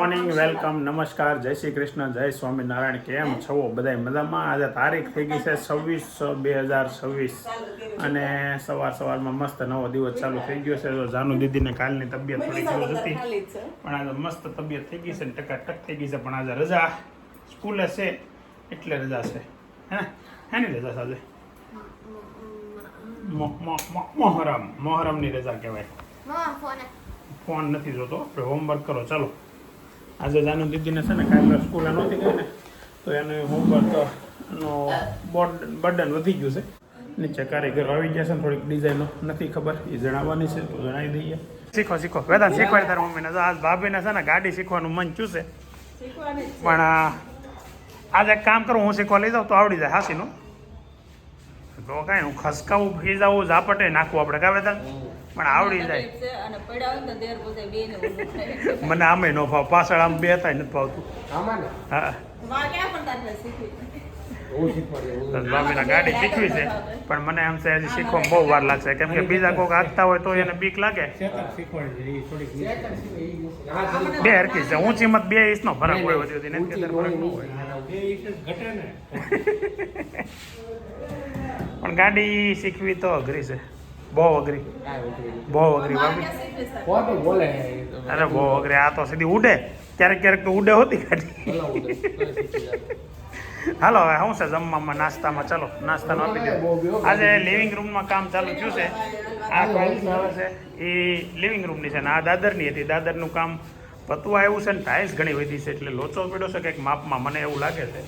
Morning, welcome, નમસ્કાર, જય શ્રી કૃષ્ણ, જય સ્વામિનારાયણ. કેમ છો બધાય મજામાં? આજે તારીખ થઈ ગઈ છે 26/6/2026 અને સવારમાં મસ્ત નવો દિવસ ચાલુ થઈ ગયો છે. તો જાનુ દીદીને કાલની તબિયત થોડી ક્લોઝ હતી, પણ આજે મસ્ત તબિયત થઈ ગઈ છે, ટકાટક થઈ ગઈ છે. પણ આજે રજા સ્કૂલે છે એટલે રજા છે. હે હેની રજા છે આજે? મોહરમની રજા કહેવાય. ફોન નથી જોતો, આપણે હોમવર્ક કરો. ચાલો, આજે જાનુ દીદીને છે ને કાલે સ્કૂલે નહોતી ગઈ ને, તો એને હોમવર્કનો બર્ડન વધી ગયું છે. નીચે કારીગરો આવી ગયા છે ને, થોડીક ડિઝાઇનો નથી ખબર, એ જણાવવાની છે તો જણાવી દઈએ. શીખો વેદાંત શીખવાડે તારા મમ્મીને. આજ ભાભીને છે ને ગાડી શીખવાનું મન થયું છે, પણ આજે એક કામ કરું, હું શીખવા લઈ જાઉં તો આવડી જાય. હાસીનું તો કાંઈ હું ખસકાવું ફી જાવું ઝાપટે નાખવું આપણે, કાં વેદાંત? પણ આવડી જાય. મને આમે ન ભાવ, પાછળ આમ બે હતા નથી ભાવતું. હા, ભાભીના ગાડી શીખવી છે, પણ મને એમ છે હજી શીખવામાં બહુ વાર લાગશે, કેમ કે બીજા કોઈક હાંકતા હોય તો એને બીક લાગે. બે હરકી છે, ઊંચી મત 2 ઇંચનો ફરક હોય, વધુ નથી ફરક ન હોય. પણ ગાડી શીખવી તો અઘરી છે, બહુ અઘરી ભાભી. અરે બહુ અઘરી. આ તો સીધી ઉડે, ક્યારેક તો ઉડે હોતી ગાડી. હાલો, હવે શું છે જમવામાં, નાસ્તામાં? ચાલો, નાસ્તાનો આપી દો. આજે લિવિંગ રૂમમાં કામ ચાલુ થયું છે. આ ટાઇલ્સ આવે છે એ લિવિંગ રૂમની છે ને આ દાદરની હતી. દાદરનું કામ પતવા આવ્યું છે ને ટાઇલ્સ ઘણી વધી છે, એટલે લોચો પડ્યો છે કંઈક માપમાં, મને એવું લાગે છે.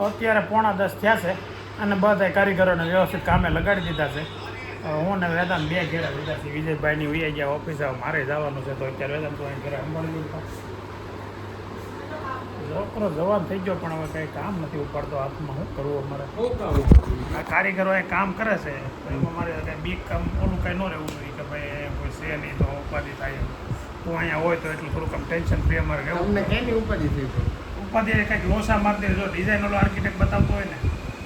અત્યારે 9:45 થયા છે અને બધા કારીગરોને વ્યવસ્થિત કામે લગાડી દીધા છે. હું ને વેદાંત 2 ઘેરા દીધા છે. વિજયભાઈની વી ગયા ઓફિસે, મારે જવાનું છે, તો અત્યારે વેદાંત તો અહીં ઘરે સંભાળી દીધું. છોકરો જવાન થઈ ગયો, પણ હવે કંઈ કામ નથી ઉપાડતો હાથમાં. શું કરવું અમારે? આ કારીગરો એ કામ કરે છે, એમાં મારે કંઈ બીક કામ ઓલું કંઈ ન રહેવું જોઈએ કે ભાઈ કોઈ છે નહીં તો ઉપાધિ થાય. તું અહીંયા હોય તો એટલું થોડુંક આમ ટેન્શન ફ્રી અમારે રહેવું. ઉપાધિ કંઈક લોસા મારતી, જો ડિઝાઇન ઓલો આર્કિટેક્ટ બતાવતો હોય ને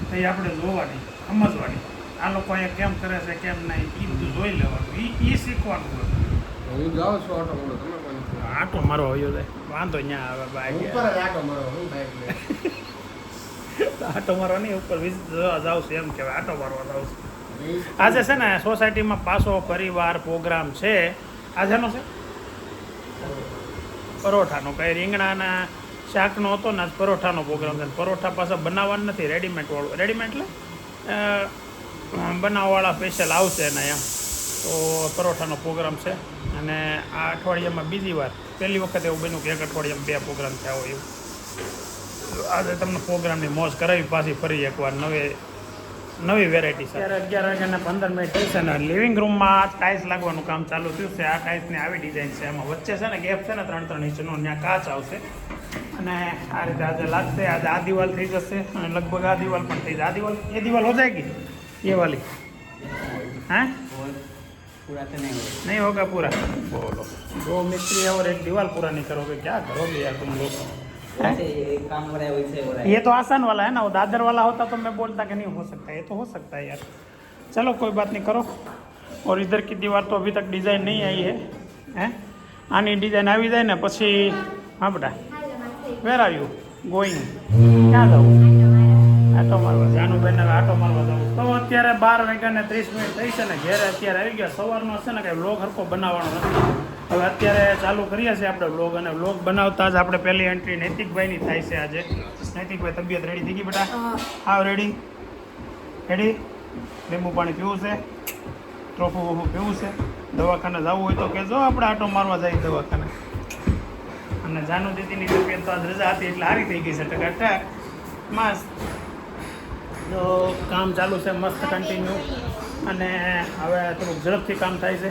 તો એ આપણે જોવાની, સમજવાની. આ લોકો અહીંયા કેમ કરે છે કેમ નહીં, એ બધું જોઈ લેવાનું, એ શીખવાનું હોય. હું જાઉં છું આટો મારો હોય જાય વાંધો અહીંયા આવે બાઈક આટો મારવા નહીં, ઉપર જાઉં છું એમ કહેવાય, આટો મારવા જાઉં છું. આજે છે ને સોસાયટીમાં પાછો પરિવાર પ્રોગ્રામ છે. આજેનો છે પરોઠાનો, કંઈ રીંગણાના શાકનો હતો ને આજ પરોઠાનો પ્રોગ્રામ છે. પરોઠા પાછા બનાવવાનું નથી, રેડીમેડ વાળું. રેડીમેડ એટલે બનાવવાવાળા સ્પેશિયલ આવશે ને એમ. તો પરોઠાનો પ્રોગ્રામ છે અને આ અઠવાડિયામાં બીજી વાર, પહેલી વખત એવું બન્યું કે એક અઠવાડિયામાં 2 પ્રોગ્રામ થયા હોય એવું. આજે તમને પ્રોગ્રામની મોજ કરાવી પાછી ફરી એકવાર નવી વેરાયટી છે. અત્યારે 11:15 થઈ છે ને લિવિંગ રૂમમાં ટાઇલ્સ લાગવાનું કામ ચાલુ થયું છે. આ ટાઇલ્સની આવી ડિઝાઇન છે, એમાં વચ્ચે છે ને ગેપ છે ને 3-3 ઇંચનો, ત્યાં કાચ આવશે અને આ રીતે આજે લાગશે. આજે આ દિવાલ થઈ જશે અને લગભગ આ દિવાલ પણ થઈ જાય. આ દિવાલ હો જાયગી ये वाली हैं पूरा तो नहीं होगा पूरा. बोलो 2 मिस्त्री है और एक दीवार पूरा नहीं करोगे, क्या करोगे यार तुम लोग? काम हो रहा है वैसे हो रहा है. ये तो आसान वाला है ना, वो दादर वाला होता तो मैं बोलता कि नहीं हो सकता, ये तो हो सकता है यार. चलो कोई बात नहीं, करो. और इधर की दीवार तो अभी तक डिज़ाइन नहीं आई है. हैं आनी डिज़ाइन આવી જાય ને પછી હા બેટા, વેર આર યુ ગોઈંગ? ક્યાં જાઉં? આટો મારવા. જાનુબેન આટો મારવા જાઉં. તો અત્યારે 12:30 થઈ છે ને ઘેરે અત્યારે આવી ગયા. સવારનો છે ને કંઈ વ્લોગ હરખો બનાવવાનો નથી. હવે અત્યારે ચાલુ કરીએ છીએ આપણે વ્લોગ, અને વ્લોગ બનાવતા જ આપણે પહેલી એન્ટ્રી નૈતિકભાઈની થાય છે આજે. નૈતિકભાઈ તબિયત રેડી થઈ ગઈ બેટા? હા રેડી. લીંબુ પાણી પીવું છે, ટ્રોફું વોફું પીવું છે, દવાખાને જવું હોય તો કહેજો, આપણે આટો મારવા જઈએ દવાખાને. અને જાનુ દીદીની તબિયત તો આજ રજા હતી એટલે સારી થઈ ગઈ છે ટકાટક મસ્ત. તો કામ ચાલુ છે મસ્ત કન્ટિન્યુ, અને હવે થોડુંક ઝડપથી કામ થાય છે.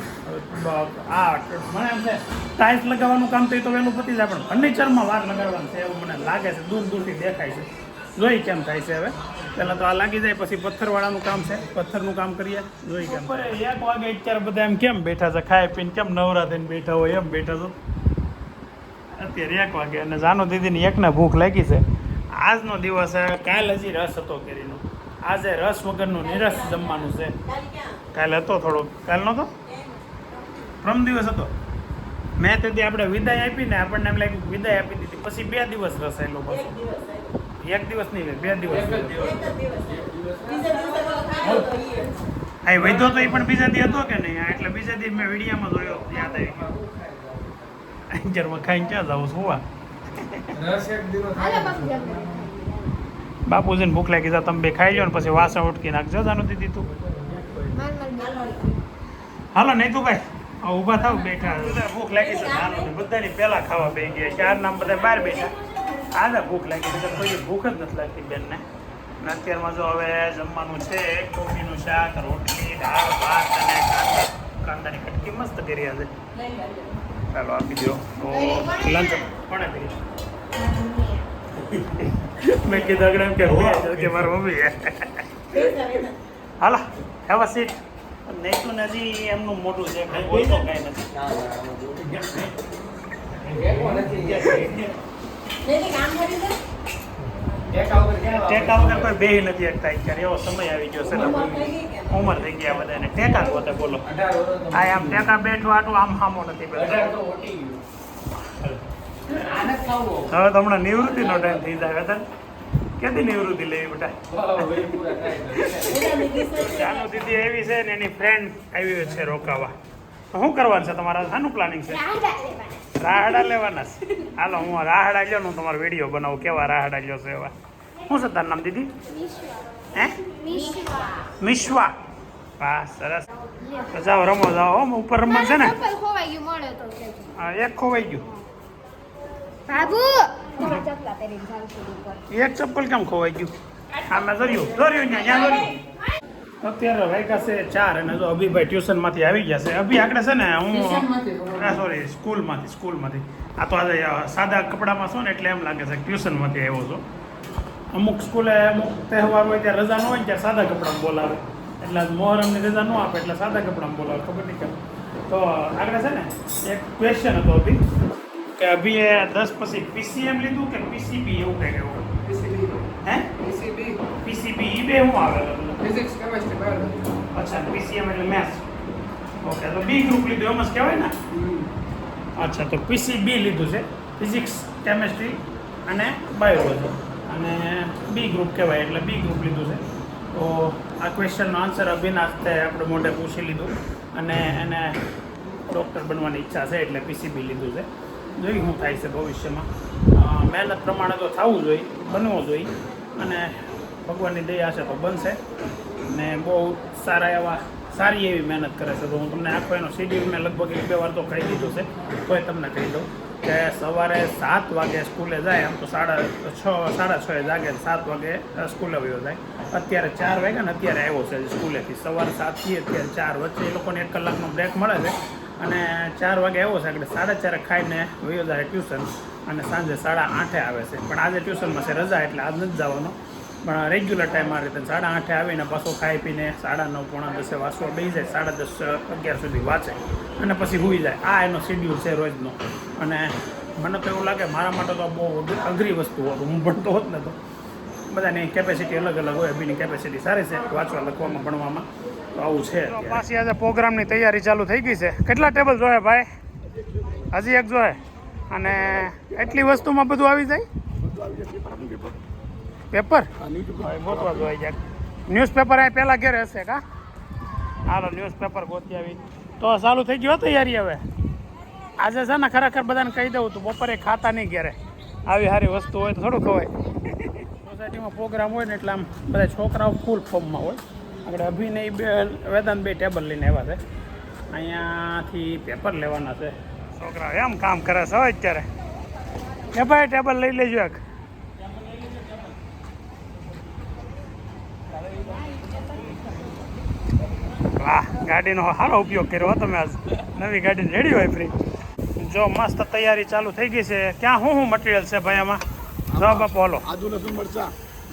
આ મને એમ છે ટાઇલ્સ લગાવવાનું કામ તો એ તો વહેલું પતી જાય, પણ ફર્નિચરમાં વાર લગાડવાનું છે એવું મને લાગે છે, દૂરથી દેખાય છે. જોઈ કેમ થાય છે. હવે પહેલાં તો આ લાગી જાય, પછી પથ્થરવાળાનું કામ છે, પથ્થરનું કામ કરીએ. જોઈ કેમ 1 વાગે અત્યારે બધા એમ કેમ બેઠા છે, ખાઈ પીને કેમ નવરા થઈને બેઠા હોય એમ બેઠા છો અત્યારે 1 વાગે. અને જાનુ દીદીની એકને ભૂખ લાગી છે. આજનો દિવસ કાલ હજી રસ હતો કેરીનો, આજે રસ વગરનું નિરસ જમવાનું છે. કાલે હતો થોડોક, કાલ નહોતો, પરમ દિવસ હતો. મેં તેથી આપણે વિદાય આપીને આપણને એમ લાગ્યું વિદાય આપી દીધી, પછી 2 દિવસ રસાયેલો પાછો. એક દિવસ નહીં, 2 દિવસ. હા, એ વૈધો તો એ પણ બીજા દી હતો કે નહીં? એટલે બીજા દી મેં વિડીયામાં જોયો, યાદ આવી ગયું. જરમાં ખાઈને ક્યાં જાવ સુવા? બાપુજીને ભૂખ લાગી જાય, તમે બે ખાઈ લો ને પછી વાસણ ઉટકી નાખજો. જાનું દીદી તું હાલો નહીં તું ભાઈ ઊભા થાવ, બેઠા ભૂખ લાગી છે. હાલો બધાની પહેલા ખાવા બે ગયા, 4 નામ બધા બહાર બેઠા. આજે ભૂખ લાગી છે, કોઈ ભૂખ જ નથી લાગતી બેનને. અને અત્યારમાં જો હવે જમવાનું છે, કોબીનું શાક, રોટલી, દાળ, ભાત અને કાંદાની કટકી મસ્ત કરી આજે. ચાલો આપી દો તો લંચ કોણે કરી? મેં કીધું આગળ કે મારા mummy hello have a seat. નહીં તો નજી એમનું મોટું છે, કંઈ બોલતો કાંઈ નથી. ટેકા વગર કોઈ બેહી નથી શકતા અત્યારે, એવો સમય આવી ગયો છે. ઉંમર થઈ ગયા બધાને ટેકા ગોતે. બોલો આ આમ ટેકા બેઠું આટલું આમ હામો નથી બેઠો. હવે તો હમણાં નિવૃત્તિનો ટાઈમ થઈ જાય. હતા ક્યાંથી નિવૃત્તિ લેવી બેટા? ચાલો દીદી એવી છે ને એની ફ્રેન્ડ આવી છે રોકાવા. તો શું કરવાનું છે તમારા? શાનું પ્લાનિંગ છે? રાહડા લેવાના છે. હાલો હું રાહડા લ્યો ને હું તમારો વિડીયો બનાવું, કેવા રાહડા લ્યો છે એવા. શું છે તારું નામ દીદી? હે મિશ્વા. વાહ સરસ. તો જાઓ રમો જાઓ. ઉપર રમવા છે ને? હા એક ખોવાઈ ગયું. એક ચપ્પલ કેમ ખોવાઈ ગયું? હા મેં જોયું ત્યાં જોયું. અત્યારે વાગ્યા છે 4 અને જો અભિભાઈ ટ્યુશનમાંથી આવી ગયા છે. અભી આગળ છે ને હું સોરી સ્કૂલમાંથી. આ તો આજે સાદા કપડામાં છું ને એટલે એમ લાગે છે કે ટ્યુશનમાંથી આવ્યો છું. અમુક સ્કૂલે અમુક તહેવાર હોય ત્યારે રજા ન હોય ત્યારે સાદા કપડામાં બોલાવે, એટલે મોહરમની રજા ન આપે એટલે સાદા કપડામાં બોલાવે. ખબર નહીં કેમ. તો આગળ છે ને એક ક્વેશ્ચન હતો અભી કે અભી 10 પછી પીસીએમ લીધું કે પીસીબી એવું કંઈક એવું? હે પીસીબી એ બે શું આવે? Physics chemistry biology. અચ્છા પીસીએમ એટલે મેથ્સ. ઓકે તો બી ગ્રુપ લીધું એમ જ કહેવાય ને? અચ્છા તો પીસીબી લીધું છે, ફિઝિક્સ કેમેસ્ટ્રી અને બાયોલોજી, અને બી ગ્રુપ કહેવાય એટલે બી ગ્રુપ લીધું છે. તો આ ક્વેશ્ચનનો આન્સર અભિનાથે આપણે મોઢે પૂછી લીધું અને એને ડૉક્ટર બનવાની ઈચ્છા છે એટલે પીસીબી લીધું છે. જોઈ શું થાય છે ભવિષ્યમાં. મહેનત પ્રમાણે તો થવું જોઈએ, બનવું જોઈએ, અને ભગવાનની દયા છે તો બનશે. ને બહુ સારી એવી મહેનત કરે છે. તો હું તમને આખો એનો શેડ્યુલ મેં લગભગ 1-2 વાર તો કહી દીધું છે, તોય તમને કહી દઉં કે સવારે 7 વાગે સ્કૂલે જાય. આમ તો 6:30 જાગે, 7 વાગે સ્કૂલે વયો જાય. અત્યારે 4 વાગ્યા ને અત્યારે આવ્યો છે સ્કૂલેથી. સવારે 7થી અત્યારે 4 વચ્ચે એ લોકોને 1 કલાકનો બ્રેક મળે છે અને 4 વાગે આવ્યો છે એટલે 4:30 ખાઈને વયો જાય ટ્યુશન અને સાંજે 8:30 આવે છે. પણ આજે ટ્યુશનમાં છે રજા એટલે આજ નથી જવાનો, પણ રેગ્યુલર ટાઈમ આ રીતે 8:30 આવીને પાછો ખાઈ પીને 9:30 પોણા 10 વાંચવા બેસી જાય. 10:30-11 સુધી વાંચે અને પછી સૂઈ જાય. આ એનો શેડ્યુલ છે રોજનો. અને મને તો એવું લાગે મારા માટે તો બહુ અઘરી વસ્તુ હતું. હું ભણતો હોત ને તો બધાની કેપેસિટી અલગ અલગ હોય. એમની કેપેસિટી સારી છે વાંચવા લખવામાં ભણવામાં. તો આવું છે. પાછી આજે પ્રોગ્રામની તૈયારી ચાલુ થઈ ગઈ છે. કેટલા ટેબલ જોઈએ ભાઈ? હજી એક જોઈએ. અને એટલી વસ્તુમાં બધું આવી જાય? પેપર ગોતવા જોઈ જાય. ન્યૂઝપેપર અહીં પહેલાં ઘેરે હશે કા? હાલો ન્યૂઝપેપર ગોતી આવી. તો ચાલુ થઈ ગયો તૈયારી હવે. આજે છે ને ખરેખર બધાને કહી દઉં તું બપોરે ખાતા નહીં ઘેરે. આવી સારી વસ્તુ હોય તો થોડું ખવાય. સોસાયટીમાં પ્રોગ્રામ હોય ને એટલે આમ બધા છોકરાઓ ફૂલ ફોર્મમાં હોય. આપણે અભિનય વેદાંત 2 ટેબલ લઈને આવ્યા છે. અહીંયાથી પેપર લેવાના છે. છોકરાઓ એમ કામ કરે છે હોય અત્યારે. એ ભાઈ ટેબલ લઈ લેજો એક. વાહ ગાડીનો સારો ઉપયોગ કર્યો તમે આજ. નવી ગાડી રેડી હોય ફ્રી. જો મસ્ત તૈયારી ચાલુ થઈ ગઈ છે. ક્યાં શું મટીરિયલ છે ભાઈ આમાં? જો બાપુ હાલો. આદુ લસણ મરચા.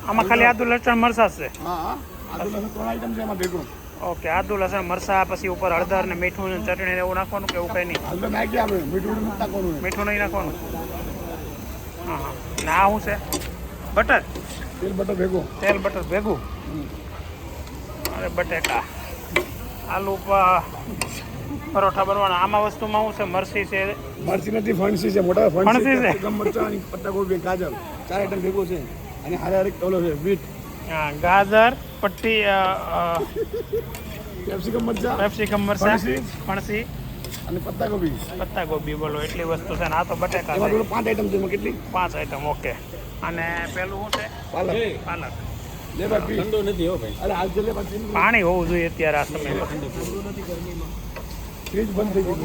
આમાં ખાલી આદુ લસણ મરચા છે? હા આદુ લસણ 3 આઈટમ છે એમાં ભેગું. ઓકે આદુ લસણ મરચા, પછી ઉપર હળદર ને મીઠું ને ચટણી ને એવું નાખવાનું કે એવું કંઈ નહીં? હળદર નાખી આપણે, મીઠું નથી નાખવાનું. મીઠું નહીં નાખવાનું? હા હા. ને આ શું છે? બટર? તેલ બટર ભેગું. તેલ બટર ભેગું. અરે બટેકા, આલુ પરોઠા બનવાના. આમાં વસ્તુમાં શું છે? મરસી છે, મરચી નથી, ફણસી છે, મોટા ફણસી છે. કેપ્સિકમ મરચાં અને પત્તાગોબી, ગાજર 4 આઈટમ ભેગું છે. અને હારે હારે ઓલો છે બીટ, હા, ગાજર, પટ્ટી, કેપ્સિકમ મરચાં, કેપ્સિકમ મરચાં, ફણસી. ફણસી, અને પત્તાગોબી. પત્તા ગોબી. બોલો એટલી વસ્તુ છે ને આ તો બટેકા એમાં છે. ટોટલ 5 આઈટમ છે. એમાં કેટલી? 5 આઈટમ. ઓકે. અને પેલું શું છે? પાલક. પાલક. લે ભાઈ પી. ઠંડો નથી હો ભાઈ. અરે હાલ છે લે પછી. પાણી હોવું જોઈએ અત્યારે આ સમયમાં. ફ્રીજ બંધ થઈ ગયું.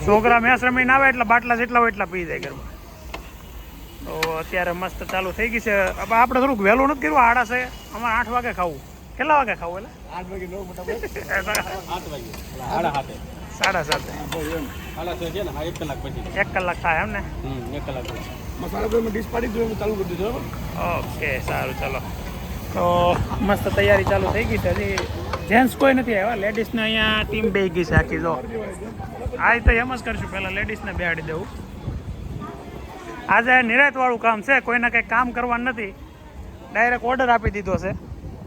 છોકરા મેચ રમીને આવે એટલે બાટલા જેટલા હોય એટલા પી જાય ઘરમાં. તો અત્યારે મસ્ત ચાલુ થઈ ગઈ છે. હવે આપણે થોડુંક વહેલું નથી કર્યું. આડા છે અમારે 8 વાગે ખાવું. કેટલા વાગે ખાવું? 8 વાગે 9 મોટા ભાઈ. એટલે 8 વાગે. 7:30. 7:30. હાલા છે ને, હા 1 કલાક પછી. 1 કલાક થાય એમ ને? 1 કલાક પછી. મસાલા કોઈ ડીશ પાડી દો, ચાલુ કરી દીધું બરાબર. ઓકે, સારું. ચલો તો મસ્ત તૈયારી ચાલુ થઈ ગઈ છે. હજી જેન્ટ્સ કોઈ નથી આવ્યા. લેડીઝને અહીંયા ટીમ બેસી ગઈ છે આખી. જો આ તો એમ જ કરશું, પહેલાં લેડીઝને બેહાડી દેવું. આજે નિરાંતવાળું કામ છે. કોઈને કંઈ કામ કરવાનું નથી. ડાયરેક્ટ ઓર્ડર આપી દીધો છે.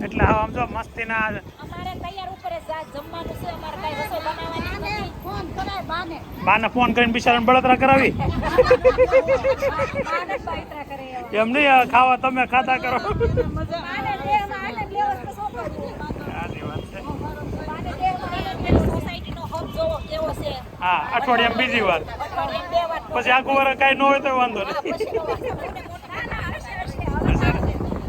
એટલે હા, આમ જો મસ્તીના અમારે તૈયાર ઉપર જ જમવાનું છે. અમારે કઈ રસોઈ બનાવવાની નથી. ફોન કરાય બાને. બાને ફોન કરીને બિચારાને બળતરા કરાવી. બાને બાઈતરા કરે એવા. એમ નહીં, ખાવા તમે ખાતા કરો. બાને દેહમાં આનંદ લેવો તો શું કરવું? સારી વાત છે. બાને દેહમાં આનંદ લેવો. સોસાયટીનો હબ જોવો કેવો છે. હા, અઠવાડિયામાં બીજી વાર. અઠવાડિયામાં 2 વાર. પછી આખું વર્ષ કાંઈ ન હોય તો વાંધો નહીં. પછી નો વાંધો. ના, હશે.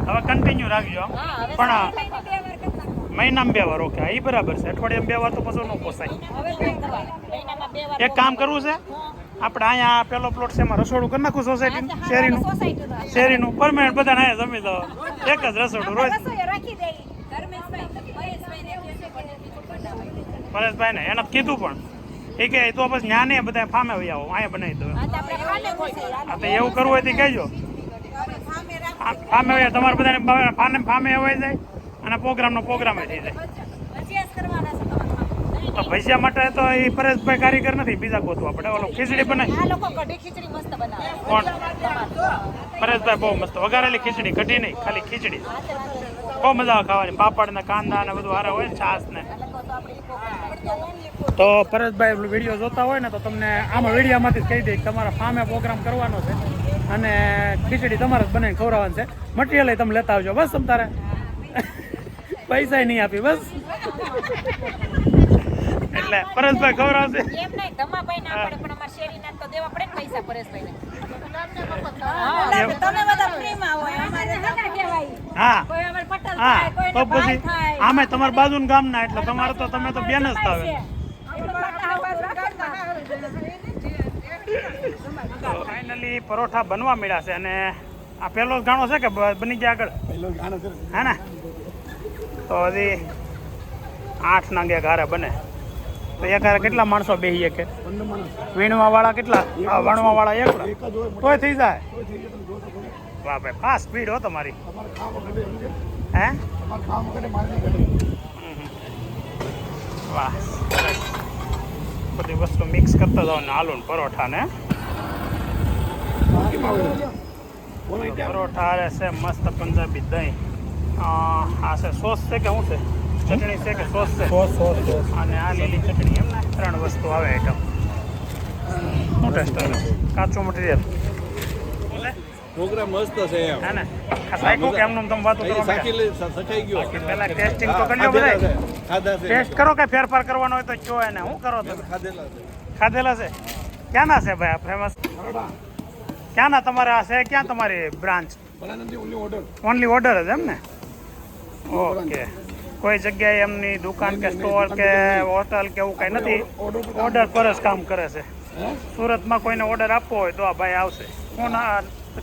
હવે કન્ટિન્યુ રાખજો આમ. હા, હવે પણ મહિને 2 વાર કરતા. મહિનામાં 2 વાર. ઓકે, એ બરાબર છે. અઠવાડિયામાં 2 વાર તો પછી ન પોસાય. હવે કઈ કરવાનું? મહિનામાં 2 વાર. એક કામ કરવું છે, આપણે અહીંયા પેલો પ્લોટ છે એમાં રસોડું કરી નાખું સોસાયટી શેરીનું. સોસાયટીનો. શેરીનું પરમેનન્ટ બધાને અહીંયા જમી દો. એક જ રસોડું રોજ. રસોઈ રાખી દે. ધર્મેશભાઈ, મહેશભાઈને કહેશે પનીર બીજું બનાવાય. પરેશભાઈ ને એને કીધું પણ એ કે તો પછી જ્ઞાને બધા ફામે વહી આવો, અહીંયા બનાવી દો. આ તો આપણે ખાને બોલશે. હા, તો એવું કરવું હોય તો કહેજો. ફામે વહી તમારે બધાને ફામે અવાઈ જાય અને પ્રોગ્રામનો પ્રોગ્રામ થઈ જાય. ભજીયા જ કરવાના છે તમારે. તો ભજીયા માટે તો એ પરેશભાઈ કારીગર નથી, બીજા ગોતવા આપણે. ઓલો ખીચડી બનાવી. આ લોકો કઢી ખીચડી મસ્ત બનાવે. કોણ? પરેશભાઈ બહુ મસ્ત. વઘારેલી ખીચડી, કઢી નહીં, ખાલી ખીચડી. બહુ મજા આવે ખાવાની. પાપડ ને કાંદા ને બધું હારા હોય ને, છાશ ને. તો પરેશભાઈ વિડીયો જોતા હોય ને તો તમને આમાં વિડીયોમાંથી જ કહી દે તમારા ફામે પ્રોગ્રામ કરવાનો છે અને ખીચડી તમારે જ બનાવીને ખવડાવવાનું છે. મટીરિયલ તમે લેતા આવજો બસ. તમ તારે પૈસા નહીં આપી બસ. એટલે પરેશભાઈ ખવડાવશે. એમ નહીં, ધમાભાઈ ના પડે પણ અમારે શેરીના તો દેવા પડે ને પૈસા પરેશભાઈને. તમે બધા ફ્રીમાં હોય, અમારે ધક્કા કહેવાય. હા કોઈ અમારે પટેલ હા, થાય, કોઈને તો ભાઈ પછી થાય. આમે તમારા બાજુનું ગામના એટલે તમારે તો તમે તો બેન જ થાવે. ફાઇનલી પરોઠા બનવા મળ્યા છે અને આ પહેલો ગાણો છે કે બની ગયા આગળ? પહેલો ગાણો છે. હે ને? તો હજી 8 ના ઘારે બને તો એક હારે કેટલા માણસો બેસીએ કે? 15 માણસ. વીણવા વાળા કેટલા? વણવા વાળા એકલા એક જ હોય. તોય થઈ જાય. કોઈ થઈ ગયું તમે જોશો ખરું. વાહ ભાઈ, ફાસ્ટ સ્પીડ હો તમારી. તમારે ખાવા ઘટે એમ છે. હે? તમારે ખાવા ઘટે, મારે નહીં ઘટે. વાહ, સરસ. બધી વસ્તુ મિક્સ કરતા જાઓ ને આલુ ને પરોઠા ને. કેમ આવે? બોલો ત્યાં. પરોઠા હારે છે મસ્ત પંજાબી દહીં. આ છે સોસ છે કે શું છે? ચટણી છે કે સોસ છે? સોસ. અને આ લીલી ચટણી. એમ ને 3 વસ્તુ આવે આઈટમ. શું ટેસ્ટ આવે? કાચું મટીરિયલ પ્રોગ્રામ મસ્ત છે એમ. હે ને? સાયકો કે એમનું તમે વાતો કરો? સખાઈ ગયો. પહેલા ટેસ્ટિંગ તો કરી લો બધા. ખાધા છે. ટેસ્ટ કરો કે ફેરફાર કરવાનો હોય તો કયો એને. શું કરો તમે? ખાધેલા છે. ખાધેલા છે? ક્યાંના છે ભાઈ આ ફેમસ? બરોડા. ક્યાંના તમારે આ છે? ક્યાં તમારી બ્રાન્ચ? ભલા નથી, only order. ઓનલી ઓર્ડર જ એમ ને? ઓકે. કોઈ જગ્યાએ એમની દુકાન કે સ્ટોર કે હોટલ કે એવું કંઈ નથી. ઓર્ડર પર જ કામ કરે છે. હે? સુરતમાં કોઈને ઓર્ડર આપવો હોય તો આ ભાઈ આવશે. કોણ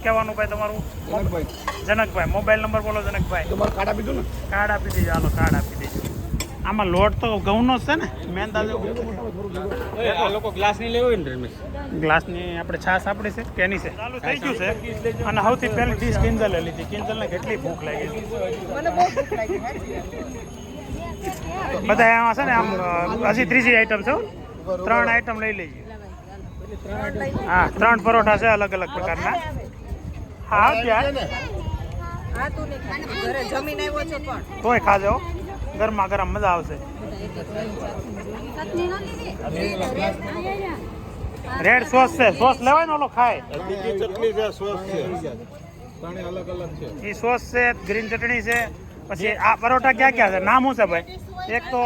કહેવાનું ભાઈ તમારું? જનકભાઈ. જનકભાઈ. મોબાઈલ નંબર બોલો જનકભાઈ. તમારે કાર્ડ આપી દો ને. કાર્ડ આપી દેજો. હાલો કાર્ડ આપી દેજો. આમાં લોટ તો ઘઉંનો જ છે ને? મેંદા જેવો આ લોકો ગ્લાસ નહીં લેવો ને રમેશ. ગ્લાસની આપણે છાશ આપણી છે કે એની છે? ચાલુ થઈ ગયું છે અને સૌથી પહેલી ડીશ કિંજલે લીધી. કિંજલને કેટલી ભૂખ લાગી છે. બધા એમાં છે ને આમ હજી ત્રીજી આઈટમ છે. 3 આઈટમ લઈ લેજે. હા, 3 પરોઠા છે અલગ અલગ પ્રકારના. હા ત્યાં તોય ખાજો. ગરમા ગરમ મજા આવશે. રેડ સોસ છે, સોસ લેવાય ને ઓલો ખાય. બીજી ચટણી છે, સોસ છે. ત્રણે અલગ અલગ છે. એ સોસ છે, ગ્રીન ચટણી છે, પછી આ પરોઠા ક્યાં ક્યાં છે? નામ શું છે ભાઈ? એક તો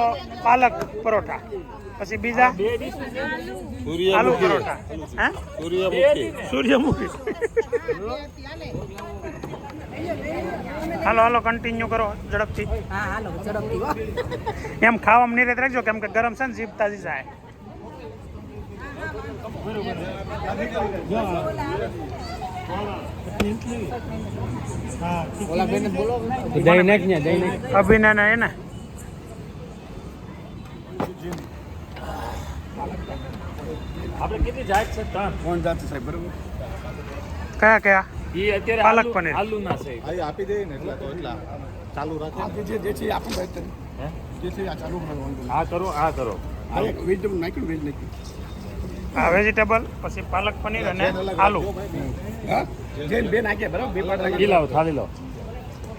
પાલક પરોઠા, પછી બીજા આલુ પરોઠા, હે સૂર્યમુખી. હાલો હાલો કન્ટિન્યુ કરો ઝડપથી. એમ ખાવામાં નિરેત રાખજો કેમ કે ગરમ છે ને જીભ તાજી જાય. અભિનય ને એને આપણે કેટલી જાત છે? 3 જાત છે સાહેબ, બરોબર? કયા કયા? એ અત્યારે પાલક પનીર. આલુના છે. અહીં આપી દે ને એટલા તો એટલા ચાલુ રાખો. આ જે છે આપણ ભાઈ તને. હે? જે છે આ ચાલુ રાખવાનું. આ કરો, આ કરો. આ એક વેજીટેબલ નાખ્યું, વેજ નાખ્યું. આ વેજીટેબલ, પછી પાલક પનીર અને આલુ. હા જે બે નાખ્યા, બરાબર? બે પાટ ઈ નાખ્યા. લાવો, થાળી લો.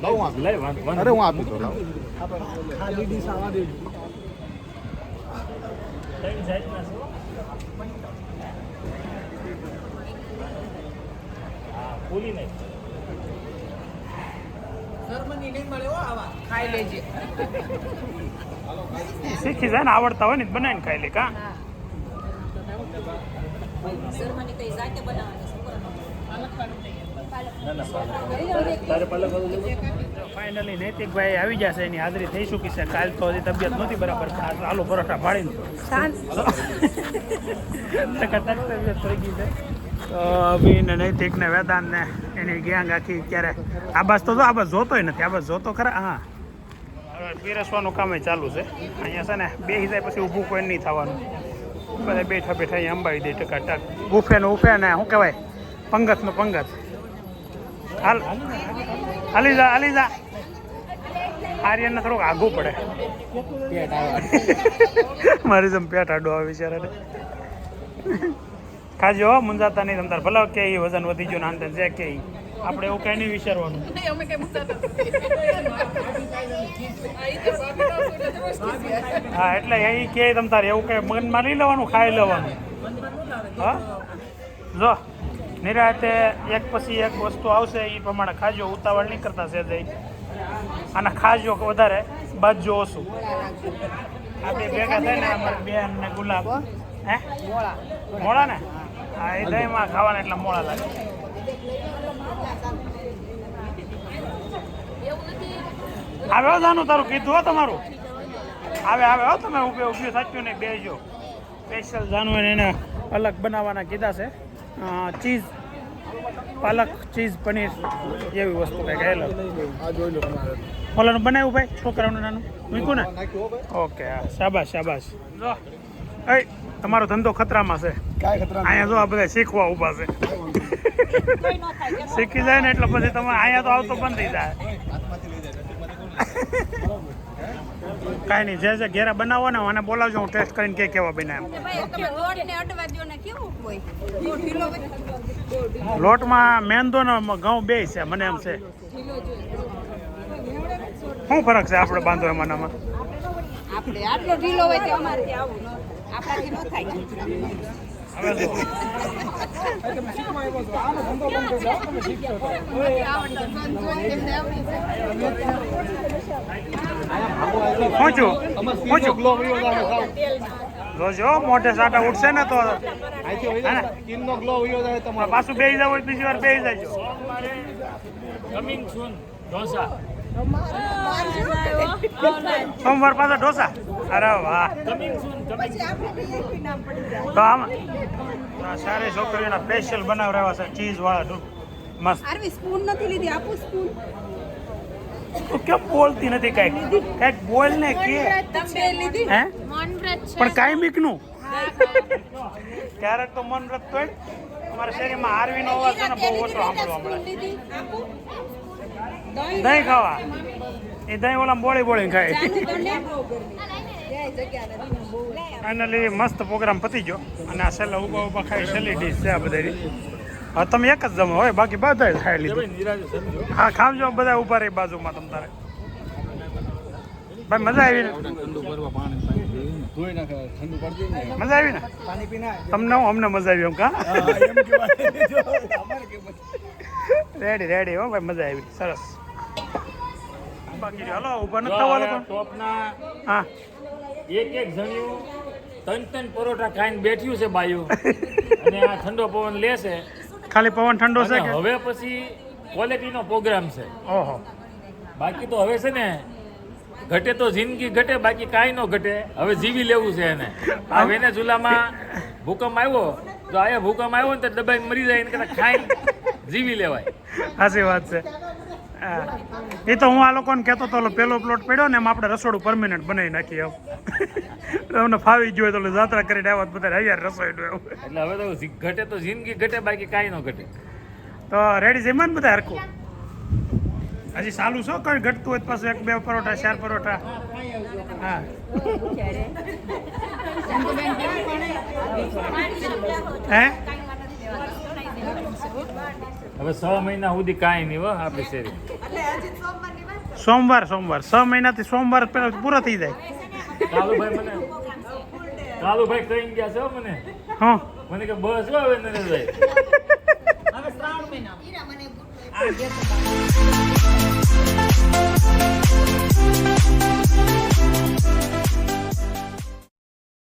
લઉં આપી. લઈ વાંધ અરે હું આપી દઉં. લાવ. ખાલી ડીશ આવા દેજો. ભૂલી નહીં. શીખી જાય ને, આવડતા હોય ને બનાવીને ખાઈ લે. કા તારે પાલક ફાઇનલી નૈતિકભાઈ આવી જશે, એની હાજરી થઈ ચૂકી છે. કાલ તો હજી તબિયત નહોતી બરાબર, આલુ પરોઠા ભાળીને તબિયત થઈ ગઈ છે. તો અભિને નૈતિક ને વેદાંત ને એની ગેંગ આખી અત્યારે આબાસ તો આબાસ જોતોય નથી. આબાસ જોતો ખરા. હા, હવે પીરસવાનું કામ ચાલુ છે અહીંયા છે ને. બેસી જાય પછી ઊભું કોઈ નહીં થવાનું. બધા બેઠા બેઠા અહીંયા અંબાવી દે ટકાટક. ઉફે ને ઉફે ને શું કહેવાય, પંગત નું પંગત. હાલ હાલી જા, હાલી જા. આર્યનને થોડુંક આઘું પડે. મારી જેમ પેટ આડો આવે બિચારાને. ખાજો મુંજાતા નહીં તમતાર. ભલે કે એ વજન વધી ગયું નાનતે જે કે આપણે એવું કઈ નહીં વિચારવાનું. હા એટલે એ કે તમતારે એવું કઈ મગનમાં લઈ લેવાનું, ખાઈ લેવાનું. હા જો નિરાતે એક પછી એક વસ્તુ આવશે એ પ્રમાણે ખાજો. ઉતાવળ નહીં કરતા સેજે. અને ખાજો વધારે, બાજજો ઓછું. આપણે ભેગા થાય ને અમારે બેન ને ગુલાબ, હે મોળા ને, હા એ દહીંમાં ખાવાના એટલા મોળા લાગે. આવે જાનું તારું કીધું હો તમારું. આવે આવે હો, તમે ઊભું સાચું નહીં બેસજો. સ્પેશિયલ જાનું એને અલગ બનાવવાના કીધા છે. ચીઝ પાલક, ચીઝ પનીર એવી વસ્તુ કંઈક હેલો. આ જોઈ લો તમારે. ઓલાનું બનાવ્યું ભાઈ છોકરાઓનું નાનું મૂક્યું ને? ઓકે હા, શાબાશ શાબાશ. જો એ તમારો ધંધો ખતરામાં છે. કાંઈ ખતરા નહીં. અહીંયા જો આ બધા શીખવા ઊભા છે. શીખી જાય ને એટલે પછી તમે અહીંયા તો આવતો બંધ થઈ જાય. કાંઈ નહીં, જે જે ઘેરા બનાવો ને મને બોલાવજો, હું ટેસ્ટ કરીને કે કેવા બન્યા એમ. લોટમાં મેંદો ને ઘઉં બે છે મને એમ છે. શું ફરક છે આપણે બાંધો એમાં નામાં? આપણે આટલો ઢીલો હોય તો અમારે આવું આપણાથી ન થાય. હવે જો પહોંચ્યું જોજો મોઢે સાટા ઉઠશે ને તો પાછું બેસી જાવ, બીજી વાર બેસી જાય. કમિંગ સૂન ઢોસા. સોમવાર પાછા ઢોસા. અરે વાહ. કમિંગ સૂન, કમિંગ તો આમાં સારી છોકરીઓના સ્પેશિયલ બનાવવા છે ચીઝ વાળા મસ્ત. આરવી સ્પૂન નથી લીધી, આપું સ્પૂન. તું કેમ બોલતી નથી? કઈક બોલ ને કે. તમે લીધી હે પણ કાંઈ મીકનું ક્યારેક તો મન રત હોય. અમારા શરીરમાં આરવીનો અવાજ છે ને બહુ ઓછો સાંભળવા મળે. લીધી આપું દહીં ખાવા, એ દહીં ઓલા બોળી બોળી ખાય. એના લીધે મસ્ત પ્રોગ્રામ પતી ગયો. અને આ છેલ્લા ઉભા ઉભા ખાઈ છેલ્લી ડીશ છે આ બધી. હા તમે એક જ જમો હોય, બાકી બધા ખાઈ લીધું. હા ખાવજો બધા ઉભા રહી બાજુમાં તમ તારે. ભાઈ મજા આવી ને ઠંડુ કરવા પાણી ધોઈ નાખે ઠંડુ કરી દઈએ ને મજા આવી ને પાણી પીને તમને અમને મજા આવી એમ કા એમ કહેવાય અમારે કેમ રેડી હો ભાઈ મજા આવી સરસ બાકી હલો ઉભા જો નથી થવા હવે લોકો ટોપના હા એક જણ્યું ત્રણ પરોઠા ખાઈને બેઠ્યું છે બાયું અને આ ઠંડો પવન લેશે ખાલી પવન ઠંડો છે અને કે હવે પછી ક્વોલિટીનો પ્રોગ્રામ છે ઓહો બાકી તો હવે છે ને ઘટે તો જિંદગી ઘટે બાકી કાંઈ ન ઘટે હવે જીવી લેવું છે એને આ વેનેઝુલામાં ભૂકંપ આવ્યો તો આ ભૂકંપ આવ્યો ને તો દબાઈને મરી જાય એને કરતાં ખાઈને જીવી લેવાય સાચી વાત છે હા એ તો હું આ લોકોને કહેતો તો પેલો પ્લોટ પડ્યો ને એમ આપણે રસોડું પરમેનન્ટ બનાવી નાખીએ એમ અમને ફાવી ગયો તો જાત્રા કરીને આવ્યા બધા હૈયાર રસોઈનું એવું એટલે હવે તો ઘટે તો જિંદગી ઘટે બાકી કાંઈ ન ઘટે તો રેડી જમ્યા ને બધા હરખું હજી ચાલુ છો કઈ ઘટતું હોય તો પાછું 1-2 પરોઠા 4 પરોઠા હા હે હવે 6 મહિના સુધી કાંઈ નહીં હો આપણી શેરી સોમવાર 6 મહિનાથી સોમવાર પેલા પૂરો થઈ જાય કાલુભાઈ કહી ગયા છે હો મને હા મને કે બસ હો હવે નરેશભાઈ હવે શ્રાવણ મહિના